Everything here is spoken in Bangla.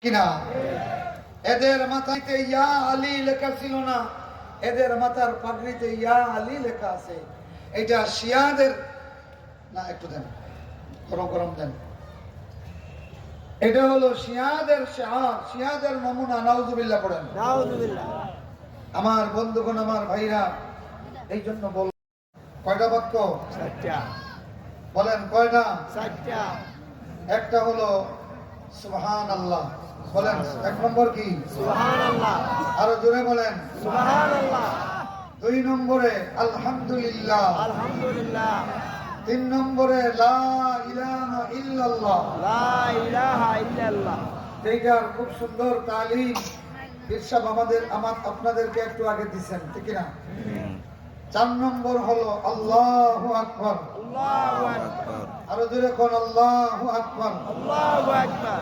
কিনা? এদের মাথাতে ইয়া আলী লেখা ছিল না, এদের মাথার পাগড়িতে ইয়া আলী লেখা আছে। এটা শিয়াদের না, একটু দেন, গরম গরম দেন। এটা হলো শিয়াদের শিয়ার, শিয়াদের নমুনা। নাউজুবিল্লাহ পড়েন। নাউজুবিল্লাহ। আমার বন্ধুগণ, আমার ভাইরা, এই জন্য বল, কয়টা বাক্য? চারটা। বলেন কয়টা? চারটা। একটা হলো সুবহানাল্লাহ, বলেন। এক নম্বর কি? সুবহানাল্লাহ। আরো জোরে বলেন। সুবহানাল্লাহ। দুই নম্বরে আলহামদুলিল্লাহ। আলহামদুলিল্লাহ। তিন নম্বরে লা ইলাহা ইল্লাল্লাহ। লা ইলাহা ইল্লাল্লাহ। এইটার খুব সুন্দর তালিম পীর সাহেব আপনাদেরকে একটু আগে দিচ্ছেন, ঠিক না? চার নম্বর হলো আল্লাহু আকবার। আল্লাহু আকবার। আরো জোরে কোন আল্লাহু আকবার। আল্লাহু আকবার।